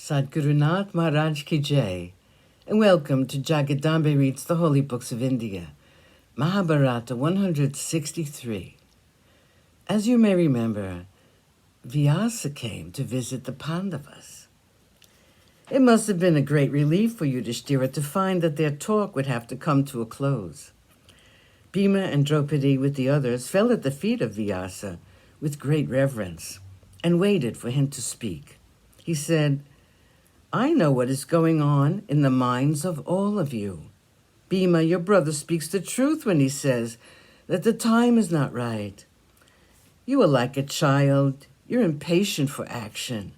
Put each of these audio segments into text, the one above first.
Sadhguru Nath Maharaj Ki Jai, and welcome to Jagadambe Reads the Holy Books of India, Mahabharata 163. As you may remember, Vyasa came to visit the Pandavas. It must have been a great relief for Yudhishthira to find that their talk would have to come to a close. Bhima and Draupadi with the others fell at the feet of Vyasa with great reverence and waited for him to speak. He said, "I know what is going on in the minds of all of you. Bhima, your brother, speaks the truth when he says that the time is not right. You are like a child. You're impatient for action.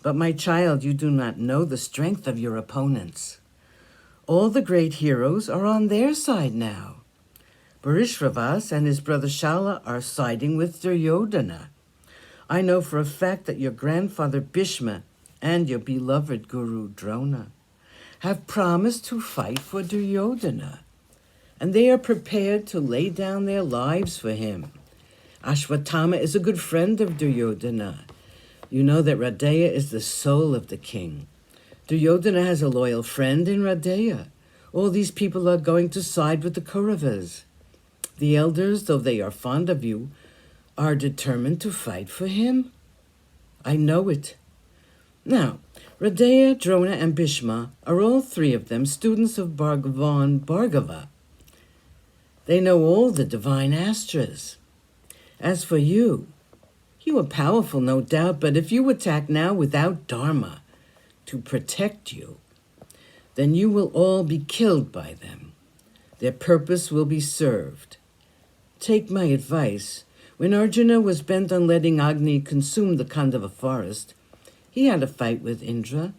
But my child, you do not know the strength of your opponents. All the great heroes are on their side now. Bharishravas and his brother Shala are siding with Duryodhana. I know for a fact that your grandfather Bhishma and your beloved Guru Drona have promised to fight for Duryodhana, and they are prepared to lay down their lives for him. Ashwatthama is a good friend of Duryodhana. You know that Radeya is the soul of the king. Duryodhana has a loyal friend in Radeya. All these people are going to side with the Kauravas. The elders, though they are fond of you, are determined to fight for him. I know it. Now, Radeya, Drona, and Bhishma are all three of them students of Bhagavan Bhargava. They know all the divine astras. As for you, you are powerful, no doubt, but if you attack now without Dharma to protect you, then you will all be killed by them. Their purpose will be served. Take my advice. When Arjuna was bent on letting Agni consume the Khandava forest, he had a fight with Indra.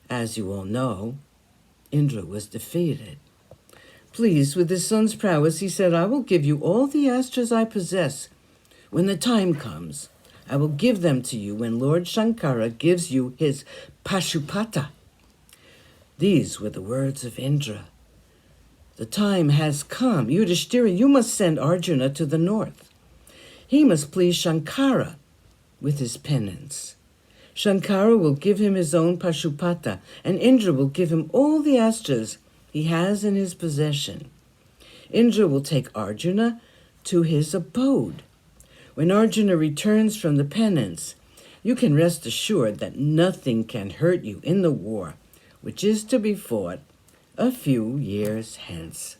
As you all know, Indra was defeated. Pleased with his son's prowess, he said, "I will give you all the astras I possess. When the time comes, I will give them to you when Lord Shankara gives you his Pashupata." These were the words of Indra. The time has come. Yudhishthira, you must send Arjuna to the north. He must please Shankara with his penance. Shankara will give him his own Pashupata, and Indra will give him all the astras he has in his possession. Indra will take Arjuna to his abode. When Arjuna returns from the penance, you can rest assured that nothing can hurt you in the war, which is to be fought a few years hence.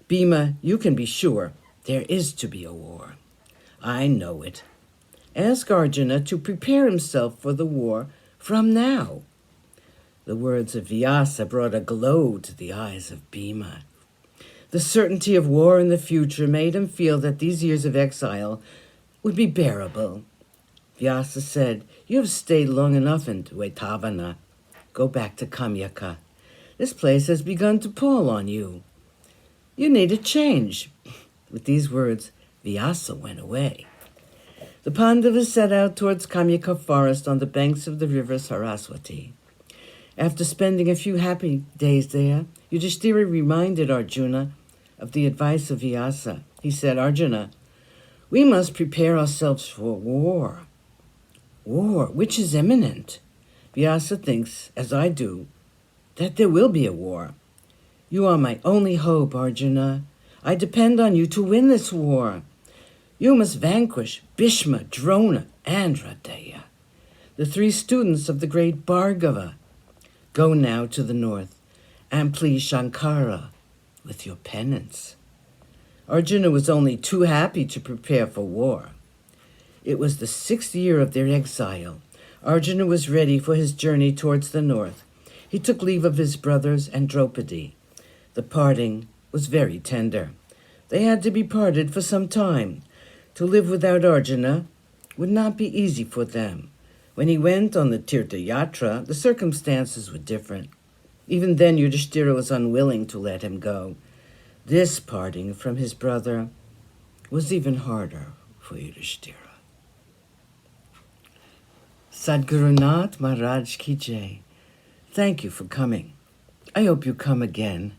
Bhima, you can be sure there is to be a war. I know it. Ask Arjuna to prepare himself for the war from now. The words of Vyasa brought a glow to the eyes of Bhima. The certainty of war in the future made him feel that these years of exile would be bearable. Vyasa said, "You have stayed long enough in Dvaitavana. Go back to Kamyaka. This place has begun to pall on you. You need a change." With these words, Vyasa went away. The Pandavas set out towards Kamyaka forest on the banks of the river Saraswati. After spending a few happy days there, Yudhishthira reminded Arjuna of the advice of Vyasa. He said, "Arjuna, we must prepare ourselves for war. War, which is imminent. Vyasa thinks, as I do, that there will be a war. You are my only hope, Arjuna. I depend on you to win this war. You must vanquish Bhishma, Drona, and Radeya, the three students of the great Bhargava. Go now to the north and please Shankara with your penance." Arjuna was only too happy to prepare for war. It was the 6th year of their exile. Arjuna was ready for his journey towards the north. He took leave of his brothers and Draupadi. The parting was very tender. They had to be parted for some time. To live without Arjuna would not be easy for them. When he went on the Tirtha Yatra, the circumstances were different. Even then, Yudhishthira was unwilling to let him go. This parting from his brother was even harder for Yudhishthira. Sadhguru Nath Maharaj Ki Jai. Thank you for coming. I hope you come again.